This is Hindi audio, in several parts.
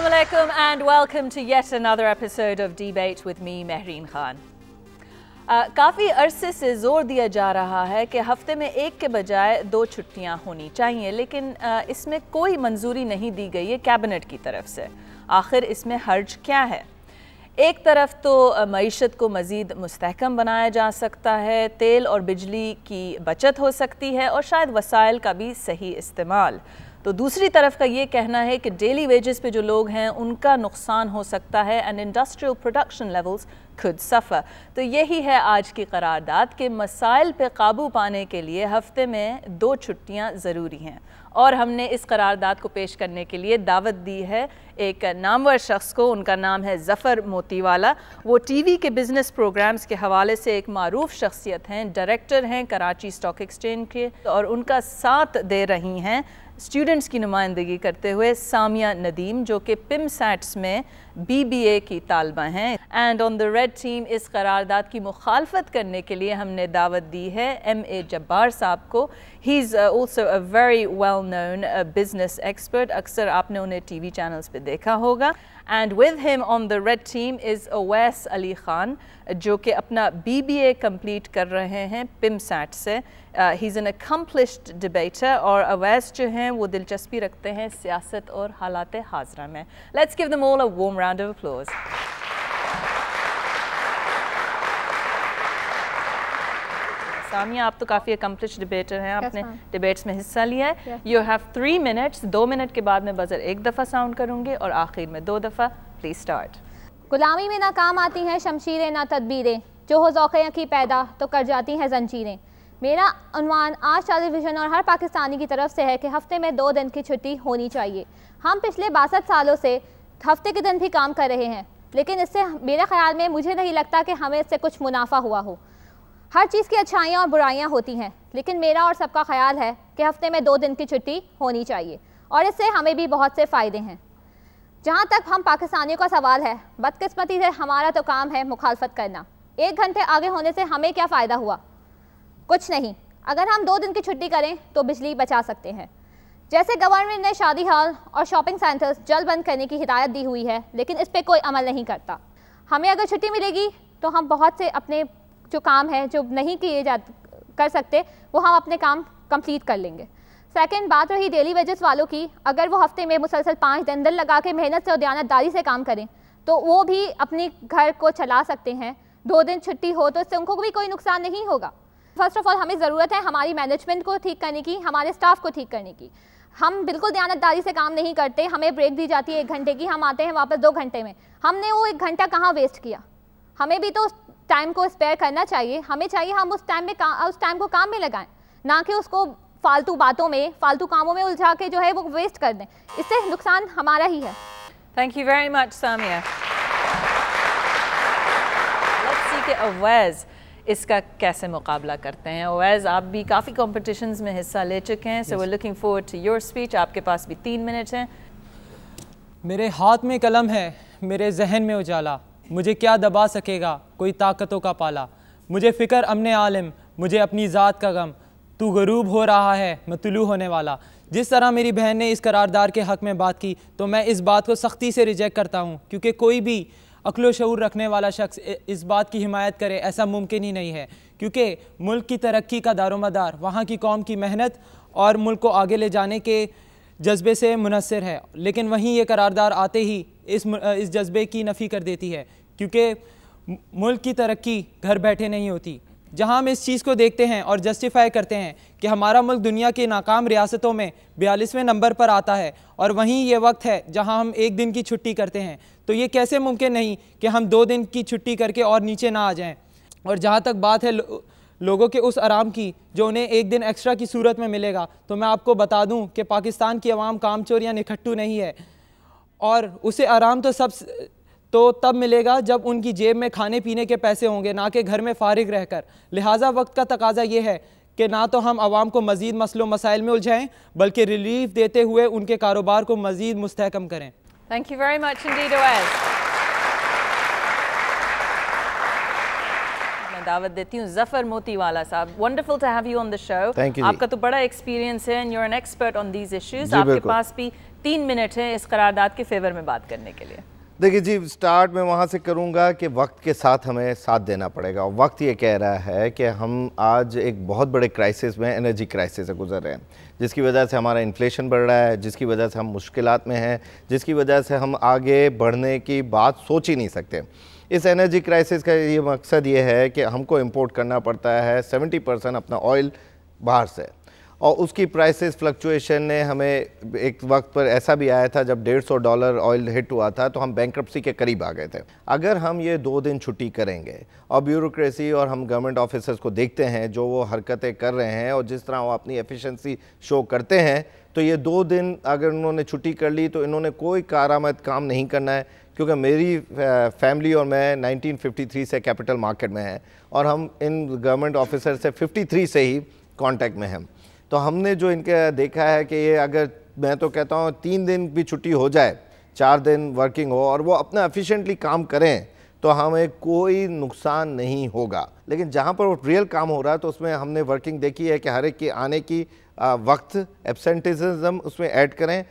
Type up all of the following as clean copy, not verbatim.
Assalamu alaikum and welcome to yet another episode of Debate with me, Mehreen Khan. काफ़ी अरसे से ज़ोर दिया जा रहा है कि हफ्ते में एक के बजाय 2 छुट्टियां होनी चाहिए, लेकिन इसमें कोई मंजूरी नहीं दी गई है कैबिनेट की तरफ से। आखिर इसमें हर्ज क्या है? एक तरफ तो मईशत को मज़ीद मुस्तहकम बनाया जा सकता है, तेल और बिजली की बचत हो सकती है और शायद वसाइल का भी सही इस्तेमाल। तो दूसरी तरफ का ये कहना है कि डेली वेजेस पे जो लोग हैं उनका नुकसान हो सकता है एंड इंडस्ट्रियल प्रोडक्शन लेवल्स खुद सफ़र। तो यही है आज की करारदाद के मसाइल पे काबू पाने के लिए हफ्ते में 2 छुट्टियां ज़रूरी हैं। और हमने इस करारदाद को पेश करने के लिए दावत दी है एक नामवर शख्स को। उनका नाम है ज़फ़र मोतीवाला। वो टीवी के बिज़नेस प्रोग्राम्स के हवाले से एक मारूफ शख्सियत हैं, डायरेक्टर हैं कराची स्टॉक एक्सचेंज के, और उनका साथ दे रही हैं स्टूडेंट्स की नुमाइंदगी करते हुए सामिया नदीम, जो कि पिमसैट्स में BBA की तालबा हैं। And on the red team इस करारदाद की मुखालफत करने के लिए हमने दावत दी है MA जब्बार साहब को। He is also a very well known business expert, अक्सर आपने उन्हें TV चैनल्स पे देखा होगा। And with him on the red team is Awais Ali Khan, जो कि अपना BBA कंप्लीट कर रहे हैं पिमसैट से। He is an accomplished debater और अवैस जो हैं वो दिलचस्पी रखते हैं सियासत और हालात हाज़रा में। Let's give them all a warm round of applause. Samia, आप तो काफ़ी अकम्पलिश्ड डिबेटर हैं, आपने डिबेट्स में हिस्सा लिया है। You have 3 minutes. 2 मिनट के बाद मैं बज़र 1 दफ़ा साउंड करूँगी और आखिर में 2 दफ़ा। Please start. गुलामी में नाकाम आती हैं शमशीरें ना तदबीरें, जो हो ज़ौक़े यकी पैदा तो कर जाती हैं जंजीरें। मेरा उन्वान आज टेलीविज़न और हर पाकिस्तानी की तरफ से है कि हफ्ते में 2 दिन की छुट्टी होनी चाहिए। हम पिछले 62 सालों से हफ्ते के दिन भी काम कर रहे हैं, लेकिन इससे मेरे ख़्याल में मुझे नहीं लगता कि हमें इससे कुछ मुनाफा हुआ हो। हर चीज़ की अच्छाइयाँ और बुराइयाँ होती हैं, लेकिन मेरा और सबका ख्याल है कि हफ्ते में 2 दिन की छुट्टी होनी चाहिए और इससे हमें भी बहुत से फ़ायदे हैं। जहाँ तक हम पाकिस्तानियों का सवाल है, बदकिस्मती से हमारा तो काम है मुखालफत करना। 1 घंटे आगे होने से हमें क्या फ़ायदा हुआ? कुछ नहीं। अगर हम 2 दिन की छुट्टी करें तो बिजली बचा सकते हैं। जैसे गवर्नमेंट ने शादी हॉल और शॉपिंग सेंटर्स जल्द बंद करने की हिदायत दी हुई है, लेकिन इस पर कोई अमल नहीं करता। हमें अगर छुट्टी मिलेगी तो हम बहुत से अपने जो काम है जो नहीं किए कर सकते, वो हम अपने काम कंप्लीट कर लेंगे। सेकंड, बात रही डेली वेजेस वालों की, अगर वो हफ्ते में मुसलसल 5 दिन लगा के मेहनत से और दयानतदारी से काम करें तो वो भी अपने घर को चला सकते हैं। 2 दिन छुट्टी हो तो इससे उनको भी कोई नुकसान नहीं होगा। फर्स्ट ऑफ ऑल हमें ज़रूरत है हमारी मैनेजमेंट को ठीक करने की, हमारे स्टाफ को ठीक करने की। हम बिल्कुल दयानतदारी से काम नहीं करते। हमें ब्रेक दी जाती है 1 घंटे की, हम आते हैं वापस 2 घंटे में। हमने वो 1 घंटा कहाँ वेस्ट किया? हमें भी तो टाइम को स्पेयर करना चाहिए। हमें चाहिए हम उस टाइम को काम में लगाएं, ना कि उसको फालतू बातों में, फालतू कामों में उलझा के जो है वो वेस्ट कर दें। इससे नुकसान हमारा ही है। Thank you very much Samia. Let's see कि अवैज़ इसका कैसे मुकाबला करते हैं। अवैज़, आप भी काफ़ी कॉम्पिटिशन्स में हिस्सा ले चुके हैं, so we are looking forward to your speech. आपके पास भी 3 मिनट हैं। मेरे हाथ में कलम है, मेरे जहन में उजाला, मुझे क्या दबा सकेगा कोई ताकतों का पाला। मुझे फ़िक्र अमने आलिम, मुझे अपनी ज़ात का गम, तू गरूब हो रहा है मैं तुलू होने वाला। जिस तरह मेरी बहन ने इस करारदार के हक़ में बात की, तो मैं इस बात को सख्ती से रिजेक्ट करता हूँ, क्योंकि कोई भी अक्ल व शऊर रखने वाला शख्स इस बात की हिमायत करे ऐसा मुमकिन ही नहीं है, क्योंकि मुल्क की तरक्की का दारोमदार वहाँ की कौम की मेहनत और मुल्क को आगे ले जाने के जज्बे से मुनस्सिर है। लेकिन वहीं ये करारदार आते ही इस जज्बे की नफ़ी कर देती है, क्योंकि मुल्क की तरक्की घर बैठे नहीं होती। जहाँ हम इस चीज़ को देखते हैं और जस्टिफाई करते हैं कि हमारा मुल्क दुनिया के नाकाम रियासतों में 42वें नंबर पर आता है, और वहीं ये वक्त है जहाँ हम 1 दिन की छुट्टी करते हैं, तो ये कैसे मुमकिन नहीं कि हम 2 दिन की छुट्टी करके और नीचे ना आ जाएं। और जहाँ तक बात है लोगों के उस आराम की जो उन्हें 1 दिन एक्स्ट्रा की सूरत में मिलेगा, तो मैं आपको बता दूँ कि पाकिस्तान की आवाम कामचोर या निखट्टू नहीं है, और उसे आराम तो तब मिलेगा जब उनकी जेब में खाने पीने के पैसे होंगे, ना कि घर में फारिग रहकर। लिहाजा वक्त का तकाजा ये है कि ना तो हम आवाम को मज़ीद मसलों मसाइल में उलझाएं, बल्कि रिलीफ देते हुए उनके कारोबार को मज़ीद मुस्तहकम करें। Thank you very much indeed Awais. मैं दावत देती हूँ ज़फ़र मोतीवाला साहब। Wonderful to have you on the show. Thank you. आपका तो बड़ा एक्सपीरियंस है and you are an expert on these issues. आपके पास भी 3 मिनट है इस करारदाद के फेवर में बात करने के लिए। देखिए जी, स्टार्ट में वहाँ से करूँगा कि वक्त के साथ हमें साथ देना पड़ेगा, और वक्त ये कह रहा है कि हम आज एक बहुत बड़े क्राइसिस में, एनर्जी क्राइसिस से गुजर रहे हैं, जिसकी वजह से हमारा इन्फ्लेशन बढ़ रहा है, जिसकी वजह से हम मुश्किलात में हैं, जिसकी वजह से हम आगे बढ़ने की बात सोच ही नहीं सकते। इस एनर्जी क्राइसिस का ये मकसद ये है कि हमको इंपोर्ट करना पड़ता है 70% अपना ऑयल बाहर से, और उसकी प्राइसेस फ्लक्चुएशन ने हमें एक वक्त पर ऐसा भी आया था जब $150 ऑयल हिट हुआ था तो हम बैंक्रप्सी के करीब आ गए थे। अगर हम ये 2 दिन छुट्टी करेंगे और ब्यूरोक्रेसी और हम गवर्नमेंट ऑफिसर्स को देखते हैं जो वो हरकतें कर रहे हैं और जिस तरह वो अपनी एफिशिएंसी शो करते हैं, तो ये 2 दिन अगर उन्होंने छुट्टी कर ली तो इन्होंने कोई कारआमद काम नहीं करना है। क्योंकि मेरी फैमिली और मैं 1953 से कैपिटल मार्केट में हैं और हम इन गवर्नमेंट ऑफिसर से 53 से ही कांटेक्ट में हैं। तो हमने जो इनके देखा है कि ये अगर, मैं तो कहता हूँ 3 दिन भी छुट्टी हो जाए, 4 दिन वर्किंग हो और वो अपना एफिशिएंटली काम करें तो हमें कोई नुकसान नहीं होगा। लेकिन जहाँ पर रियल काम हो रहा है तो उसमें हमने वर्किंग देखी है कि हर एक के आने की वक्त, एब्सेंटिज्म उसमें ऐड करें।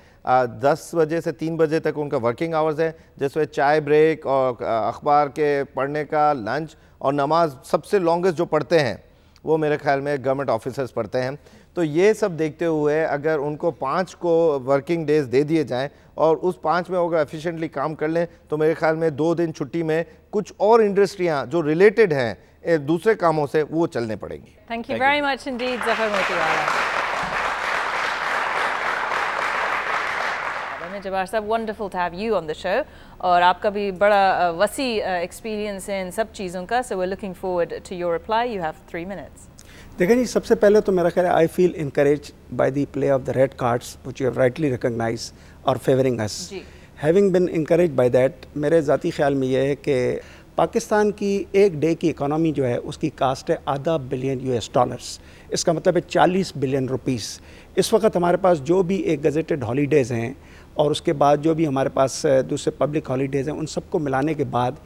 10 बजे से 3 बजे तक उनका वर्किंग आवर्स है, जिसमें चाय ब्रेक और अखबार के पढ़ने का लंच और नमाज सबसे लॉन्गेस्ट जो पढ़ते हैं वो मेरे ख्याल में गवर्नमेंट ऑफिसर्स पढ़ते हैं। तो ये सब देखते हुए अगर उनको 5 को वर्किंग डेज दे दिए जाएं और उस 5 में अगर एफिशिएंटली काम कर लें तो मेरे ख्याल में 2 दिन छुट्टी में कुछ और इंडस्ट्रियां जो रिलेटेड हैं दूसरे कामों से वो चलने पड़ेंगी। Thank you very much indeed Zafar Motiwala. Jawahar साहब, wonderful to have you on the show, और आपका भी बड़ा वसी एक्सपीरियंस है इन सब चीज़ों का, so we are looking forward to your reply. You have 3 minutes. देखें जी, सबसे पहले तो मेरा ख्याल है I feel encourage by the play of the red cards which you have rightly recognise और favouring us. Having been encourage by that, मेरे ज़ाती ख्याल में यह है कि पाकिस्तान की एक डे की इकॉनमी जो है उसकी कास्ट है $0.5 बिलियन US। इसका मतलब है 40 बिलियन रुपीस। इस वक्त हमारे पास जो भी एक गजेटेड हॉलीडेज़ हैं और उसके बाद जो भी हमारे पास दूसरे पब्लिक हॉलीडेज़ हैं, उन सबको मिलाने के बाद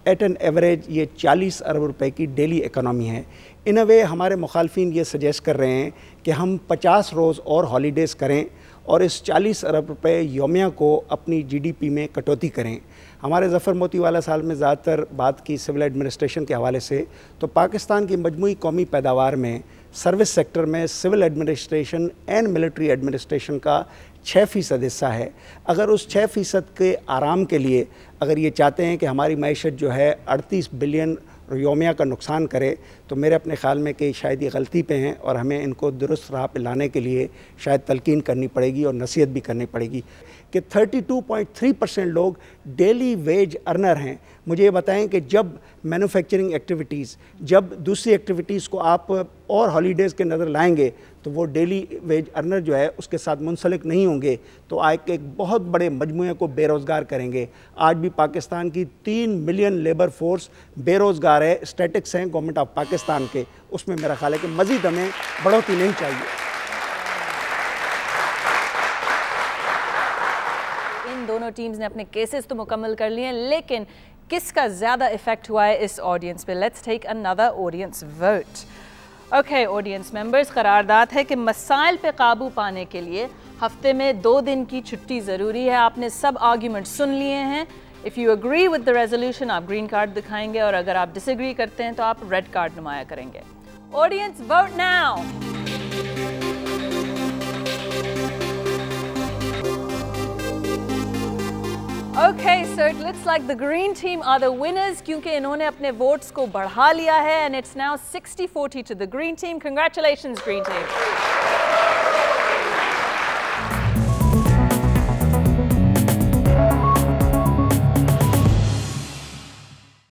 एट एन एवरेज ये 40 अरब रुपए की डेली इकॉनमी है। इन अ वे हमारे मुखालफिन ये सजेस्ट कर रहे हैं कि हम 50 रोज़ और हॉलीडेज़ करें और इस 40 अरब रुपए योमिया को अपनी GDP में कटौती करें। हमारे ज़फ़र मोतीवाला साहब में ज़्यादातर बात की सिविल एडमिनिस्ट्रेशन के हवाले से, तो पाकिस्तान की मजमूई कौमी पैदावार में सर्विस सेक्टर में civil administration and military administration का 6% हिस्सा है। अगर उस 6% के आराम के लिए अगर ये चाहते हैं कि हमारी मईशत जो है 38 बिलियन योमिया का नुकसान करे, तो मेरे अपने ख्याल में कि शायद ये गलती पे हैं और हमें इनको दुरुस्त राह पे लाने के लिए शायद तलकीन करनी पड़ेगी और नसीहत भी करनी पड़ेगी कि 32.3% लोग डेली वेज अर्नर हैं। मुझे ये बताएं कि जब मैन्युफैक्चरिंग एक्टिविटीज़, जब दूसरी एक्टिविटीज़ को आप और हॉलीडेज़ के नज़र लाएंगे तो वो डेली वेज अर्नर जो है उसके साथ मुंसलिक नहीं होंगे, तो आज एक बहुत बड़े मजमूए को बेरोज़गार करेंगे। आज भी पाकिस्तान की 3 मिलियन लेबर फोर्स बेरोज़गार है। स्टैटिक्स हैं गवर्नमेंट ऑफ पाकिस्तान के, उसमें मेरा ख्याल है कि मज़ीद हमें बढ़ोतरी नहीं चाहिए। दोनों टीम्स ने अपने केसेस तो मुकम्मल कर लिए हैं, लेकिन किसका ज़्यादा इफेक्ट हुआ है इस ऑडियंस पे? Let's take another audience vote. Okay audience members, करारदाद है कि मसाइल पे काबू पाने के लिए हफ्ते में 2 दिन की छुट्टी ज़रूरी है। आपने सब आर्ग्यूमेंट सुन लिए हैं। If you agree with the resolution आप ग्रीन कार्ड दिखाएंगे और अगर आप डिसएग्री करते हैं तो आप रेड कार्ड नुमाया करेंगे। Audience vote now. Okay, so it looks like the green team are the winners क्योंकि इन्होंने अपने वोट्स को बढ़ा लिया है and it's now 60-40 to the green team. Congratulations, green team.